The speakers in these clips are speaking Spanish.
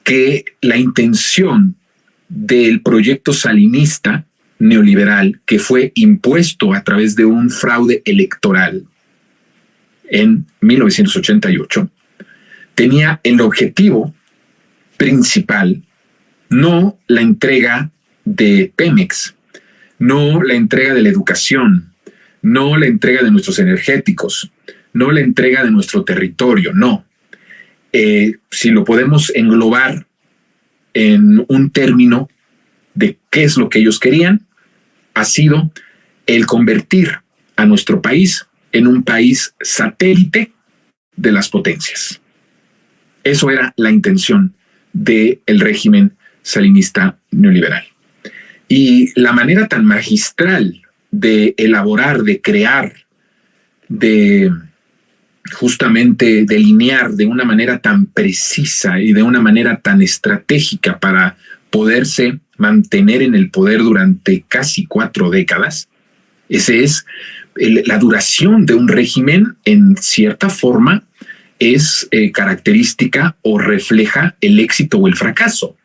que la intención del proyecto salinista neoliberal que fue impuesto a través de un fraude electoral en 1988 tenía el objetivo principal no la entrega de Pemex, no la entrega de la educación, no la entrega de nuestros energéticos, no la entrega de nuestro territorio, no. Si lo podemos englobar en un término de qué es lo que ellos querían, ha sido el convertir a nuestro país en un país satélite de las potencias. Eso era la intención del régimen salinista neoliberal. Y la manera tan magistral de elaborar, de crear, de justamente delinear de una manera tan precisa y de una manera tan estratégica para poderse mantener en el poder durante casi 4 décadas, ese es la duración de un régimen. En cierta forma es característica o refleja el éxito o el fracaso.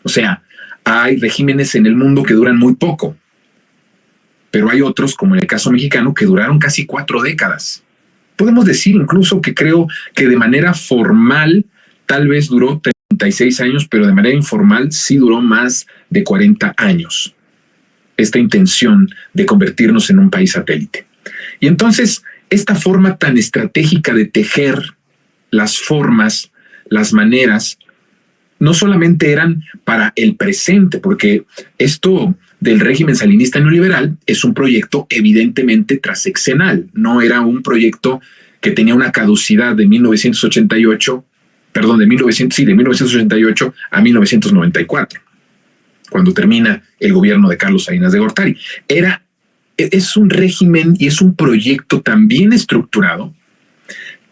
O sea, hay regímenes en el mundo que duran muy poco, pero hay otros, como en el caso mexicano, que duraron casi 4 décadas. Podemos decir incluso que creo que de manera formal tal vez duró 36 años, pero de manera informal sí duró más de 40 años. Esta intención de convertirnos en un país satélite. Y entonces, esta forma tan estratégica de tejer las formas, las maneras, no solamente eran para el presente, porque esto del régimen salinista neoliberal es un proyecto evidentemente transeccional, no era un proyecto que tenía una caducidad de 1988 a 1994, cuando termina el gobierno de Carlos Salinas de Gortari. Es un régimen y es un proyecto tan bien estructurado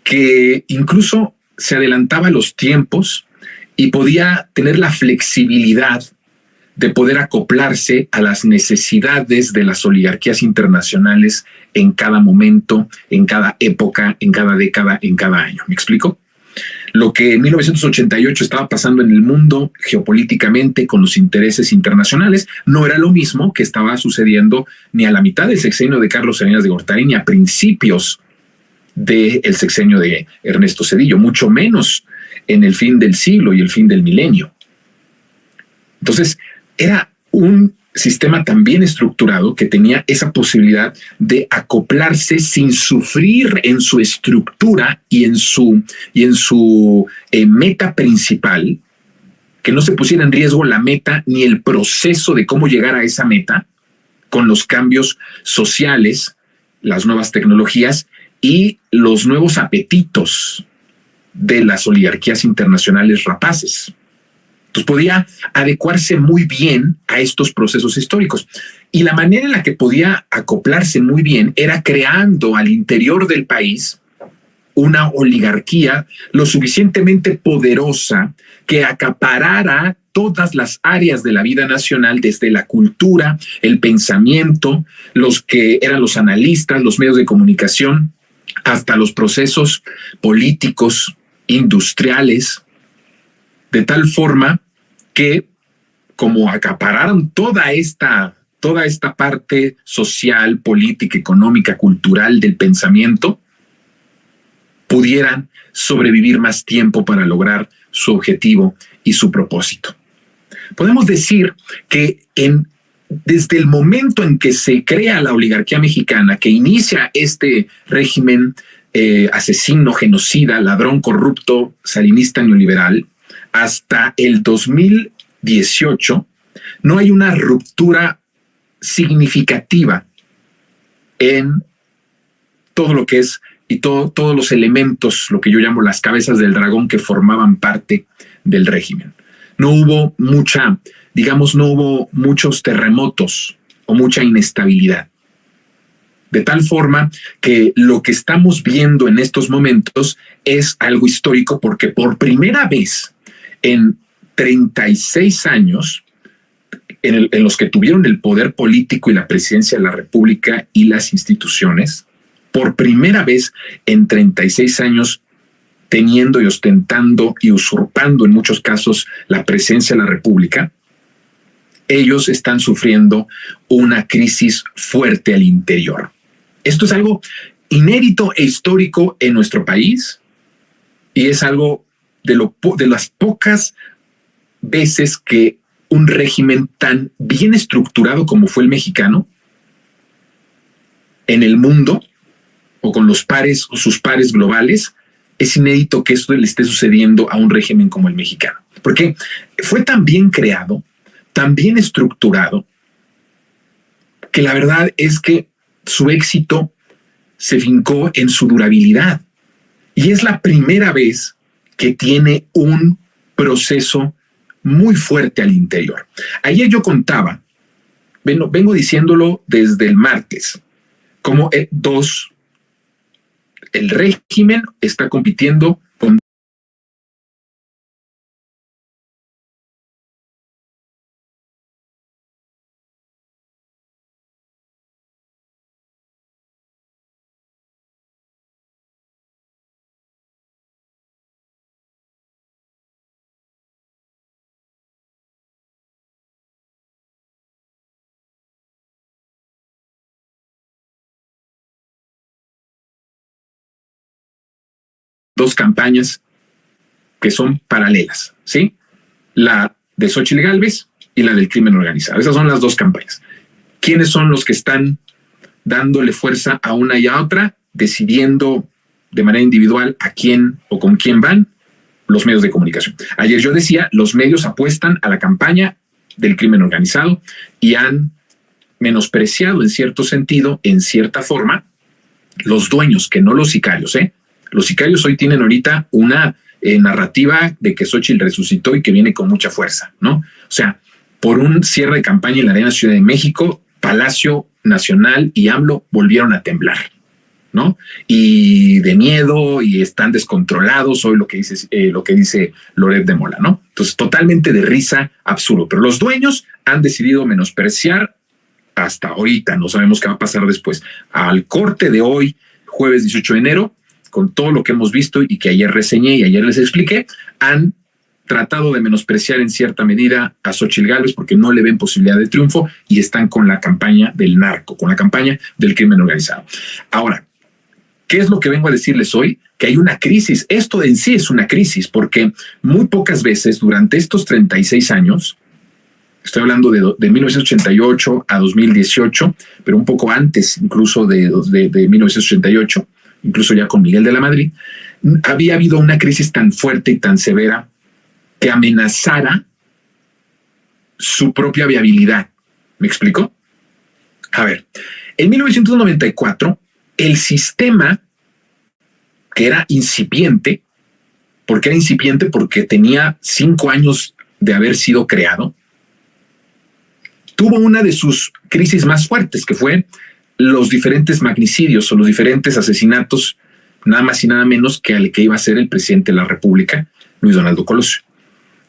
que incluso se adelantaba a los tiempos y podía tener la flexibilidad de poder acoplarse a las necesidades de las oligarquías internacionales en cada momento, en cada época, en cada década, en cada año. ¿Me explico? Lo que en 1988 estaba pasando en el mundo geopolíticamente con los intereses internacionales no era lo mismo que estaba sucediendo ni a la mitad del sexenio de Carlos Salinas de Gortari ni a principios del sexenio de Ernesto Zedillo, mucho menos en el fin del siglo y el fin del milenio. Entonces, era un sistema tan bien estructurado que tenía esa posibilidad de acoplarse sin sufrir en su estructura y en su meta principal, que no se pusiera en riesgo la meta ni el proceso de cómo llegar a esa meta con los cambios sociales, las nuevas tecnologías y los nuevos apetitos de las oligarquías internacionales rapaces. Entonces podía adecuarse muy bien a estos procesos históricos. Y la manera en la que podía acoplarse muy bien era creando al interior del país una oligarquía lo suficientemente poderosa que acaparara todas las áreas de la vida nacional, desde la cultura, el pensamiento, los que eran los analistas, los medios de comunicación, hasta los procesos políticos, industriales, de tal forma que, como acapararon toda esta parte social, política, económica, cultural del pensamiento, pudieran sobrevivir más tiempo para lograr su objetivo y su propósito. Podemos decir que desde el momento en que se crea la oligarquía mexicana, que inicia este régimen asesino, genocida, ladrón, corrupto, salinista, neoliberal, hasta el 2018, no hay una ruptura significativa en todo lo que es y todos los elementos, lo que yo llamo las cabezas del dragón que formaban parte del régimen. No hubo no hubo muchos terremotos o mucha inestabilidad. De tal forma que lo que estamos viendo en estos momentos es algo histórico, porque por primera vez en 36 años, en los que tuvieron el poder político y la presidencia de la República y las instituciones, por primera vez en 36 años teniendo y ostentando y usurpando en muchos casos la presencia de la República, ellos están sufriendo una crisis fuerte al interior. Esto es algo inédito e histórico en nuestro país y es algo de las pocas veces que un régimen tan bien estructurado como fue el mexicano en el mundo o con los pares o sus pares globales, es inédito que esto le esté sucediendo a un régimen como el mexicano, porque fue tan bien creado, tan bien estructurado, que la verdad es que su éxito se fincó en su durabilidad. Y es la primera vez que tiene un proceso muy fuerte al interior. Ayer yo contaba, vengo diciéndolo desde el martes, como el régimen está compitiendo con dos campañas que son paralelas, ¿sí? La de Xóchitl Gálvez y la del crimen organizado. Esas son las dos campañas. ¿Quiénes son los que están dándole fuerza a una y a otra, decidiendo de manera individual a quién o con quién van? Los medios de comunicación. Ayer yo decía, los medios apuestan a la campaña del crimen organizado y han menospreciado en cierto sentido, en cierta forma, los dueños, que no los sicarios, ¿eh? Los sicarios hoy tienen ahorita una narrativa de que Xóchitl resucitó y que viene con mucha fuerza, ¿no? O sea, por un cierre de campaña en la Arena Ciudad de México, Palacio Nacional y AMLO volvieron a temblar, ¿no? Y de miedo y están descontrolados, hoy lo que dice Loret de Mola, ¿no? Entonces, totalmente de risa, absurdo. Pero los dueños han decidido menospreciar hasta ahorita, no sabemos qué va a pasar después. Al corte de hoy, jueves 18 de enero, con todo lo que hemos visto y que ayer reseñé y ayer les expliqué, han tratado de menospreciar en cierta medida a Xóchitl Gálvez porque no le ven posibilidad de triunfo y están con la campaña del narco, con la campaña del crimen organizado. Ahora, ¿qué es lo que vengo a decirles hoy? Que hay una crisis. Esto en sí es una crisis porque muy pocas veces durante estos 36 años, estoy hablando de 1988 a 2018, pero un poco antes incluso de 1988, incluso ya con Miguel de la Madrid, había habido una crisis tan fuerte y tan severa que amenazara su propia viabilidad. ¿Me explico? A ver, en 1994, el sistema, que era incipiente, ¿por qué era incipiente? Porque tenía 5 años de haber sido creado, tuvo una de sus crisis más fuertes, que fue los diferentes magnicidios o los diferentes asesinatos, nada más y nada menos que al que iba a ser el presidente de la República, Luis Donaldo Colosio.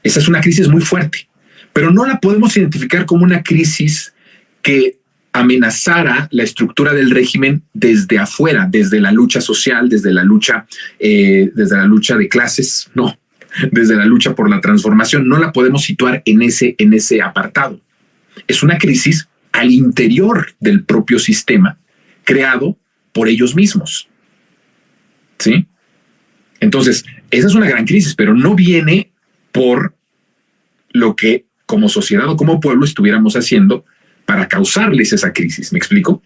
Esa es una crisis muy fuerte, pero no la podemos identificar como una crisis que amenazara la estructura del régimen desde afuera, desde la lucha social, desde la lucha de clases, no, desde la lucha por la transformación. No la podemos situar en ese apartado. Es una crisis al interior del propio sistema creado por ellos mismos. ¿Sí? Entonces, esa es una gran crisis, pero no viene por lo que como sociedad o como pueblo estuviéramos haciendo para causarles esa crisis. ¿Me explico?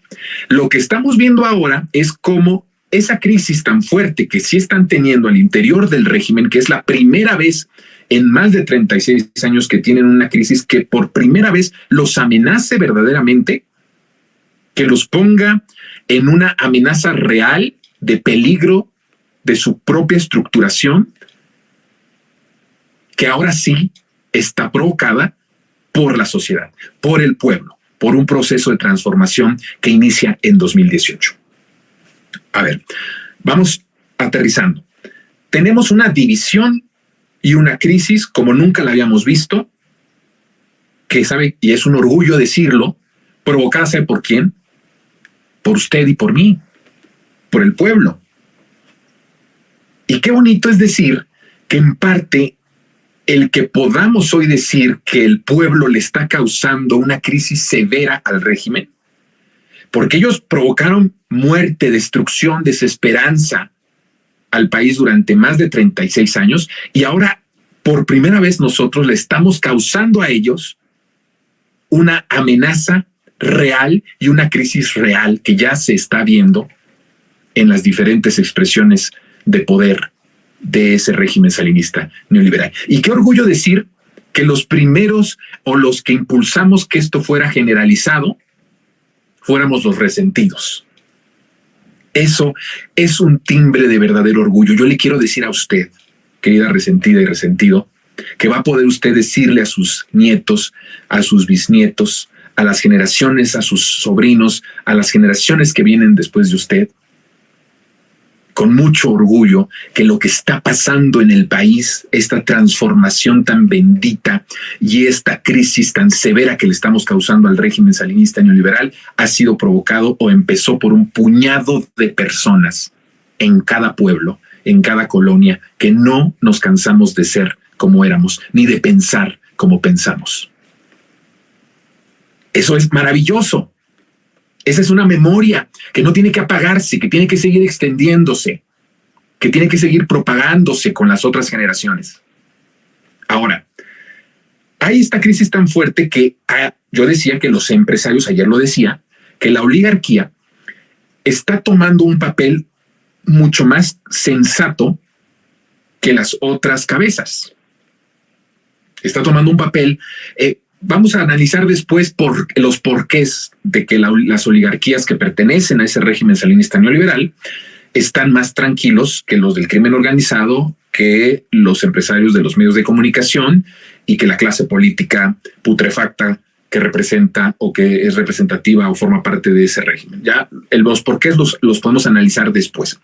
Lo que estamos viendo ahora es cómo esa crisis tan fuerte que sí están teniendo al interior del régimen, que es la primera vez en más de 36 años que tienen una crisis que por primera vez los amenace verdaderamente, que los ponga en una amenaza real de peligro de su propia estructuración, que ahora sí está provocada por la sociedad, por el pueblo, por un proceso de transformación que inicia en 2018. A ver, vamos aterrizando. Tenemos una división y una crisis como nunca la habíamos visto, que sabe, y es un orgullo decirlo, provocada, ¿sabe por quién? Por usted y por mí, por el pueblo. Y qué bonito es decir que en parte el que podamos hoy decir que el pueblo le está causando una crisis severa al régimen, porque ellos provocaron muerte, destrucción, desesperanza al país durante más de 36 años y ahora por primera vez nosotros le estamos causando a ellos una amenaza real y una crisis real que ya se está viendo en las diferentes expresiones de poder de ese régimen salinista neoliberal. Y qué orgullo decir que los primeros o los que impulsamos que esto fuera generalizado fuéramos los resentidos. Eso es un timbre de verdadero orgullo. Yo le quiero decir a usted, querida resentida y resentido, que va a poder usted decirle a sus nietos, a sus bisnietos, a las generaciones, a sus sobrinos, a las generaciones que vienen después de usted, con mucho orgullo, que lo que está pasando en el país, esta transformación tan bendita y esta crisis tan severa que le estamos causando al régimen salinista neoliberal, ha sido provocado o empezó por un puñado de personas en cada pueblo, en cada colonia, que no nos cansamos de ser como éramos, ni de pensar como pensamos. Eso es maravilloso. Esa es una memoria que no tiene que apagarse, que tiene que seguir extendiéndose, que tiene que seguir propagándose con las otras generaciones. Ahora, hay esta crisis tan fuerte que yo decía que los empresarios, ayer lo decía, que la oligarquía está tomando un papel mucho más sensato que las otras cabezas. Está tomando un papel... Vamos a analizar después los porqués de que las oligarquías que pertenecen a ese régimen salinista neoliberal están más tranquilos que los del crimen organizado, que los empresarios de los medios de comunicación y que la clase política putrefacta que representa o que es representativa o forma parte de ese régimen. Ya los porqués los podemos analizar después.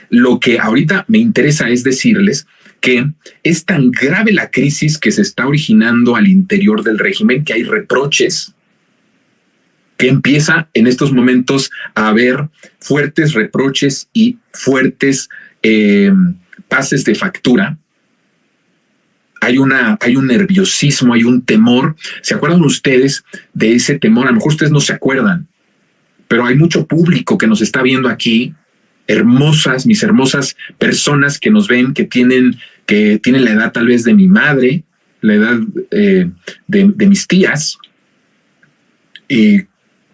Lo que ahorita me interesa es decirles que es tan grave la crisis que se está originando al interior del régimen que hay reproches, que empieza en estos momentos a haber fuertes reproches y fuertes pases de factura. Hay un nerviosismo, hay un temor. ¿Se acuerdan ustedes de ese temor? A lo mejor ustedes no se acuerdan, pero hay mucho público que nos está viendo aquí, mis hermosas personas que nos ven, que tienen la edad tal vez de mi madre, la edad de mis tías, y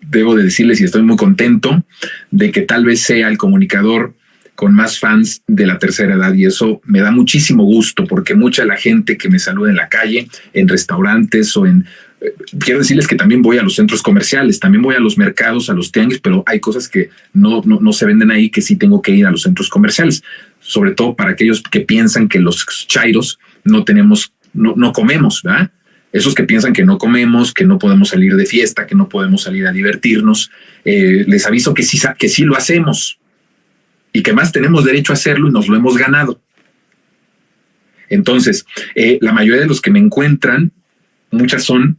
debo de decirles, y estoy muy contento de que tal vez sea el comunicador con más fans de la tercera edad, y eso me da muchísimo gusto, porque mucha de la gente que me saluda en la calle, en restaurantes o quiero decirles que también voy a los centros comerciales, también voy a los mercados, a los tianguis, pero hay cosas que no se venden ahí que sí tengo que ir a los centros comerciales, sobre todo para aquellos que piensan que los chairos no comemos, ¿verdad? Esos que piensan que no comemos, que no podemos salir de fiesta, que no podemos salir a divertirnos, les aviso que sí lo hacemos y que más tenemos derecho a hacerlo y nos lo hemos ganado. Entonces, la mayoría de los que me encuentran, muchas son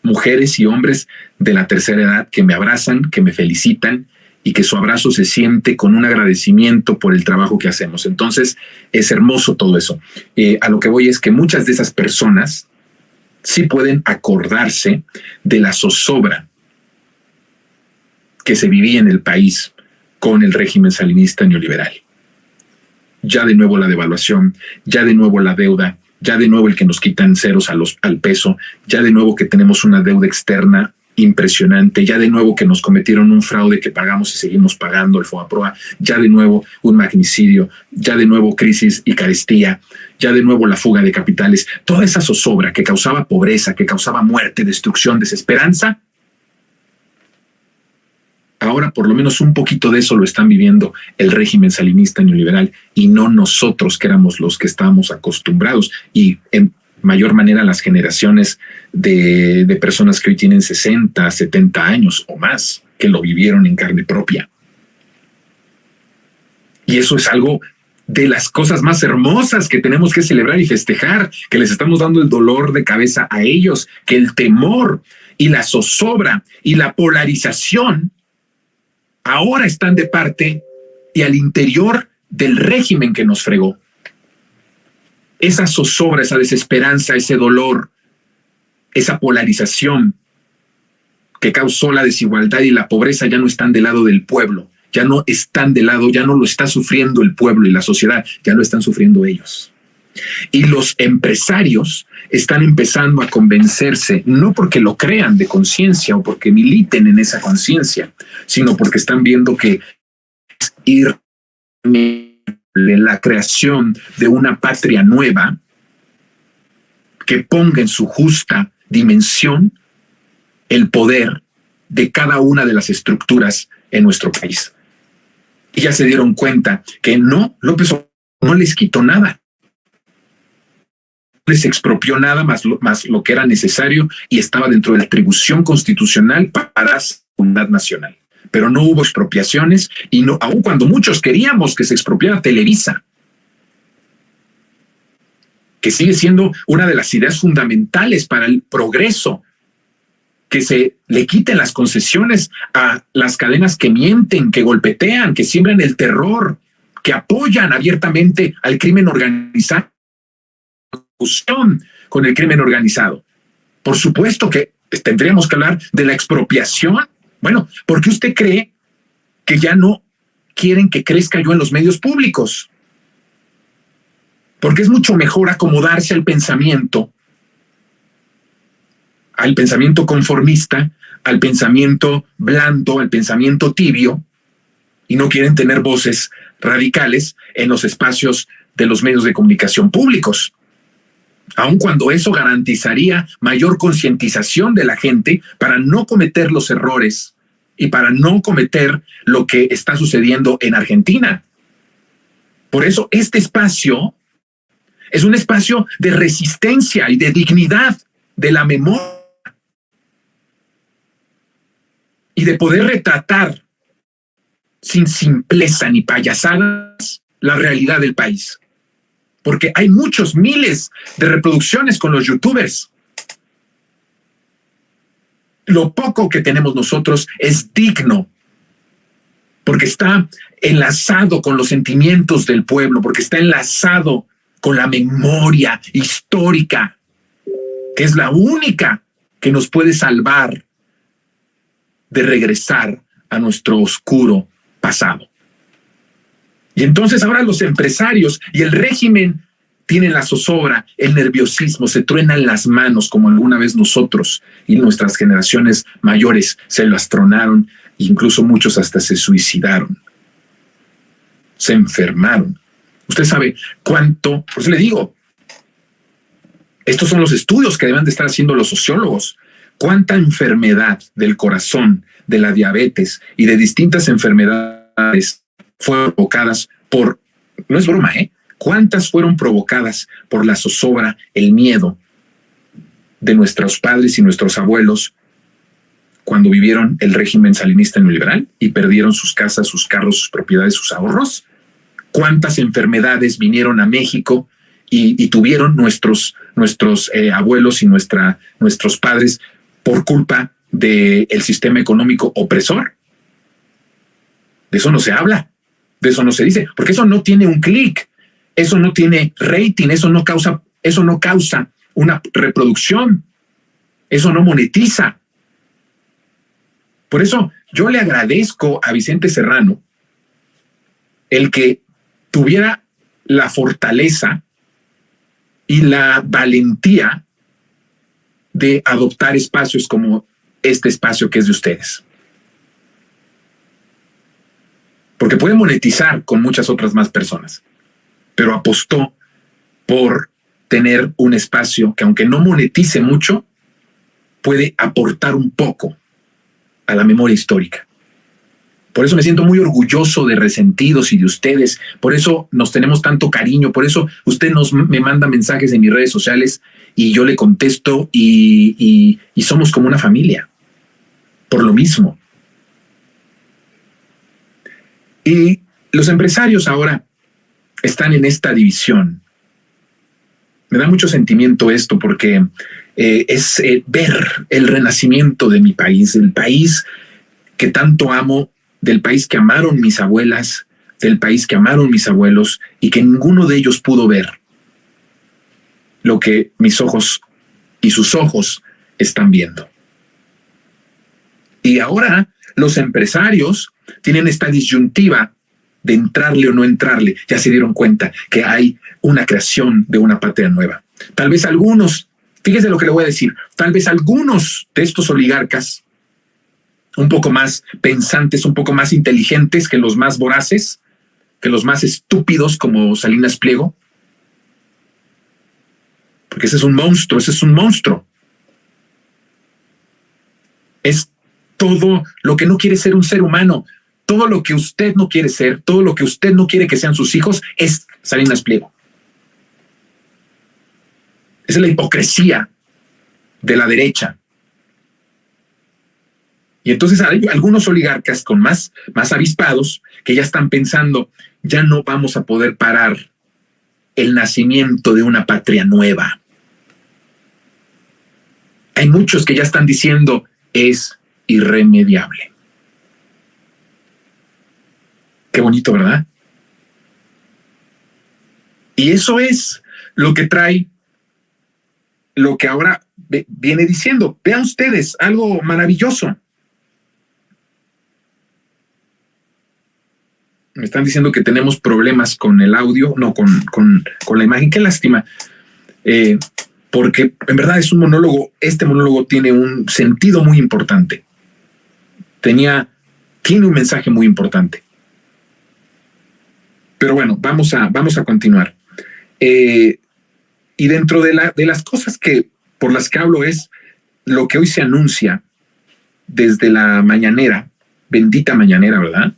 mujeres y hombres de la tercera edad que me abrazan, que me felicitan y que su abrazo se siente con un agradecimiento por el trabajo que hacemos. Entonces, es hermoso todo eso. A lo que voy es que muchas de esas personas sí pueden acordarse de la zozobra que se vivía en el país con el régimen salinista neoliberal. Ya de nuevo la devaluación, ya de nuevo la deuda, ya de nuevo el que nos quitan ceros al peso, ya de nuevo que tenemos una deuda externa impresionante, ya de nuevo que nos cometieron un fraude que pagamos y seguimos pagando, el FOBAPROA, ya de nuevo un magnicidio, ya de nuevo crisis y carestía, ya de nuevo la fuga de capitales, toda esa zozobra que causaba pobreza, que causaba muerte, destrucción, desesperanza. Ahora por lo menos un poquito de eso lo están viviendo el régimen salinista neoliberal y no nosotros, que éramos los que estábamos acostumbrados, y en mayor manera las generaciones de personas que hoy tienen 60, 70 años o más, que lo vivieron en carne propia. Y eso es algo de las cosas más hermosas que tenemos que celebrar y festejar, que les estamos dando el dolor de cabeza a ellos, que el temor y la zozobra y la polarización ahora están de parte y al interior del régimen que nos fregó. Esa zozobra, esa desesperanza, ese dolor, esa polarización que causó la desigualdad y la pobreza ya no están del lado del pueblo, ya no están del lado, ya no lo está sufriendo el pueblo y la sociedad, ya lo están sufriendo ellos. Y los empresarios están empezando a convencerse, no porque lo crean de conciencia o porque militen en esa conciencia, sino porque están viendo que ir en la creación de una patria nueva que ponga en su justa dimensión el poder de cada una de las estructuras en nuestro país. Y ya se dieron cuenta que no, López Obrador no les quitó nada. No les expropió nada más lo que era necesario y estaba dentro de la atribución constitucional para la seguridad nacional. Pero no hubo expropiaciones y no, aun cuando muchos queríamos que se expropiara Televisa, que sigue siendo una de las ideas fundamentales para el progreso, que se le quiten las concesiones a las cadenas que mienten, que golpetean, que siembran el terror, que apoyan abiertamente al crimen organizado, con el crimen organizado. Por supuesto que tendríamos que hablar de la expropiación. Bueno, ¿por qué usted cree que ya no quieren que crezca yo en los medios públicos? Porque es mucho mejor acomodarse al pensamiento conformista, al pensamiento blando, al pensamiento tibio, y no quieren tener voces radicales en los espacios de los medios de comunicación públicos. Aun cuando eso garantizaría mayor concientización de la gente para no cometer los errores y para no cometer lo que está sucediendo en Argentina. Por eso este espacio es un espacio de resistencia y de dignidad, de la memoria y de poder retratar sin simpleza ni payasadas la realidad del país. Porque hay muchos miles de reproducciones con los youtubers. Lo poco que tenemos nosotros es digno, porque está enlazado con los sentimientos del pueblo, porque está enlazado con la memoria histórica, que es la única que nos puede salvar de regresar a nuestro oscuro pasado. Y entonces ahora los empresarios y el régimen tienen la zozobra, el nerviosismo, se truenan las manos como alguna vez nosotros y nuestras generaciones mayores se las tronaron, incluso muchos hasta se suicidaron, se enfermaron. Usted sabe cuánto, por eso le digo, estos son los estudios que deben de estar haciendo los sociólogos. Cuánta enfermedad del corazón, de la diabetes y de distintas enfermedades fueron provocadas por, no es broma, ¿cuántas fueron provocadas por la zozobra, el miedo de nuestros padres y nuestros abuelos cuando vivieron el régimen salinista neoliberal y perdieron sus casas, sus carros, sus propiedades, sus ahorros? ¿Cuántas enfermedades vinieron a México y tuvieron nuestros abuelos y nuestros padres por culpa del sistema económico opresor? De eso no se habla, de eso no se dice, porque eso no tiene un clic, eso no tiene rating, eso no causa una reproducción, eso no monetiza. Por eso yo le agradezco a Vicente Serrano el que tuviera la fortaleza y la valentía de adoptar espacios como este espacio que es de ustedes. Porque puede monetizar con muchas otras más personas, pero apostó por tener un espacio que, aunque no monetice mucho, puede aportar un poco a la memoria histórica. Por eso me siento muy orgulloso de Resentidos y de ustedes. Por eso nos tenemos tanto cariño. Por eso usted me manda mensajes en mis redes sociales y yo le contesto y somos como una familia. Por lo mismo. Y los empresarios ahora están en esta división. Me da mucho sentimiento esto porque es ver el renacimiento de mi país, el país que tanto amo, del país que amaron mis abuelas, del país que amaron mis abuelos y que ninguno de ellos pudo ver lo que mis ojos y sus ojos están viendo. Y ahora los empresarios tienen esta disyuntiva de entrarle o no entrarle. Ya se dieron cuenta que hay una creación de una patria nueva. Tal vez algunos, fíjese lo que le voy a decir, tal vez algunos de estos oligarcas, un poco más pensantes, un poco más inteligentes que los más voraces, que los más estúpidos como Salinas Pliego, porque ese es un monstruo, Es todo lo que no quiere ser un ser humano, todo lo que usted no quiere ser, todo lo que usted no quiere que sean sus hijos, es Salinas Pliego. Esa es la hipocresía de la derecha. Y entonces hay algunos oligarcas con más avispados que ya están pensando, ya no vamos a poder parar el nacimiento de una patria nueva. Hay muchos que ya están diciendo, es irremediable. Qué bonito, ¿verdad? Y eso es lo que trae, lo que ahora viene diciendo. Vean ustedes, algo maravilloso. Me están diciendo que tenemos problemas con el audio, no, con la imagen. Qué lástima, porque en verdad es un monólogo. Este monólogo tiene un sentido muy importante. Tiene un mensaje muy importante. Pero bueno, vamos a continuar. Y dentro de las cosas por las que hablo es lo que hoy se anuncia desde la mañanera, bendita mañanera, ¿verdad?